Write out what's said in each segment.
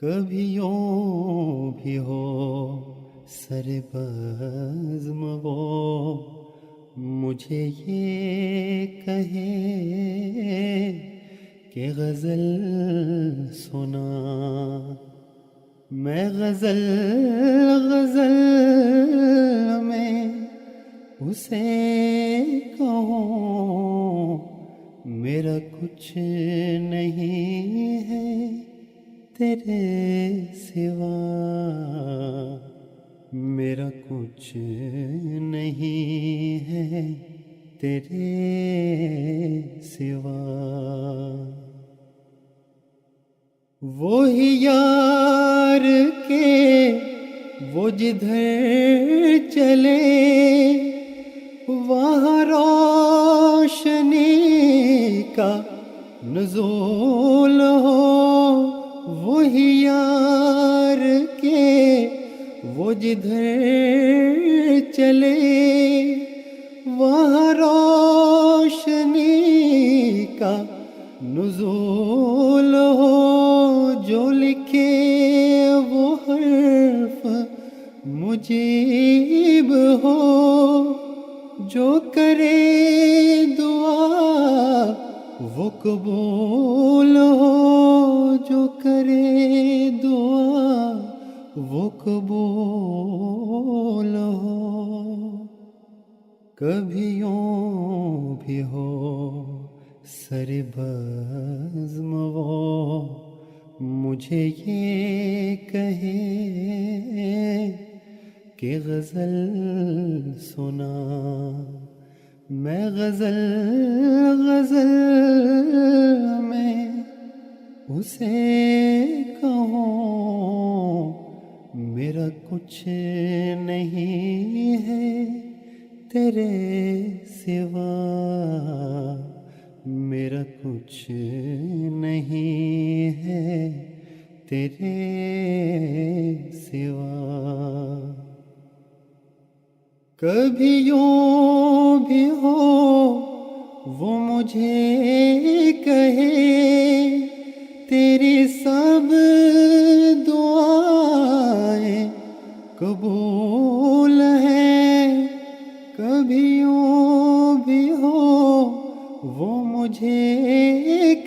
کبھی یوں بھی ہو سر بزم وہ مجھے یہ کہے کہ غزل سنا، میں غزل غزل میں اسے کہوں میرا کچھ نہیں ہے تیرے سوا، میرا کچھ نہیں ہے تیرے سوا۔ وہی یار کے وہ جدھر چلے وہاں روشنی کا نزول ہو، وہی یار کے وہ جدھر چلے وہاں روشنی کا نزول ہو، جو لکھے وہ حرف مجیب ہو، جو کرے دعا وہ قبول ہو، جو کرے دعا وہ قبول ہو۔ کبھی یوں بھی ہو سر بزم وہ مجھے یہ کہے کہ غزل سنا، میں غزل غزل میں اسے کہوں میرا کچھ نہیں ہے تیرے سوا، میرا کچھ نہیں ہے تیرے سوا۔ کبھی یوں بھی ہو وہ مجھے کہے تیری سب دعائیں قبول ہیں، کبھی یوں بھی ہو وہ مجھے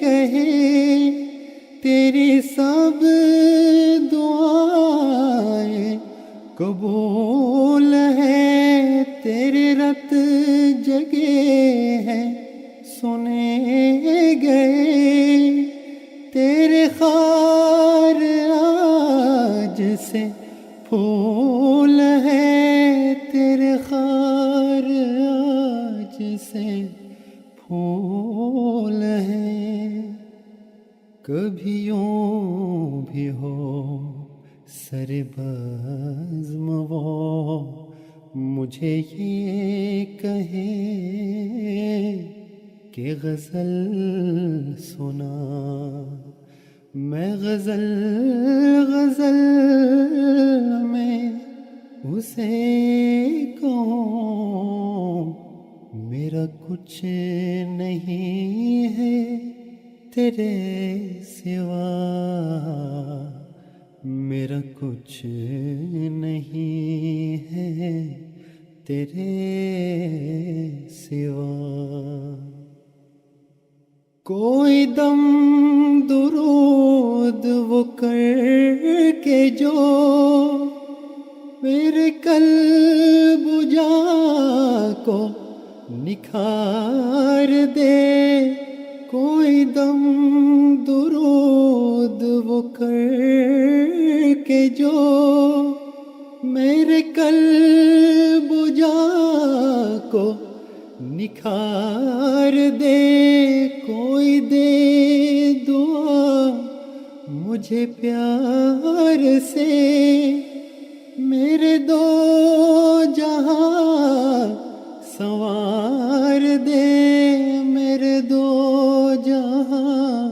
کہے تیری سب دعائیں قبول ہیں، تیرے رت جگے ہیں سنے گئے، تیرے خار آج سے پھول ہے، تیرے خار آج سے پھول ہے۔ کبھی یوں بھی ہو سر بزم وہ مجھے یہ کہے کہ غزل سنا، میں غزل غزل میں اسے کہوں میرا کچھ نہیں ہے تیرے سوا، میرا کچھ نہیں ہے تیرے سوا۔ کوئی دم درود وہ کر کے جو میرے قلب جا کو نکھار دے، کوئی دم درود وہ کر کے جو میرے قلب جا کو نکھار دے، کوئی دے دعا مجھے پیار سے میرے دو جہاں سنوار دے، میرے دو جہاں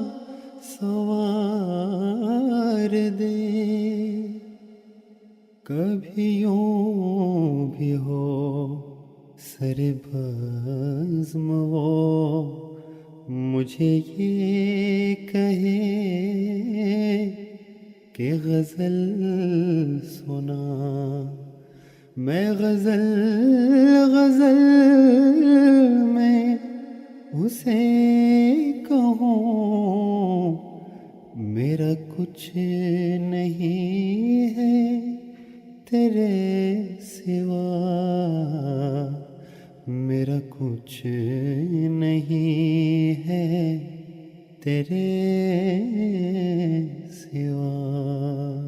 سنوار دے۔ کبھی یوں بھی ہو سر بزم وہ مجھے یہ کہے کہ غزل سنا. میں غزل غزل میں اسے کہوں میرا کچھ نہیں ہے تیرے سوا، میرا کچھ نہیں ہے تیرے سوا.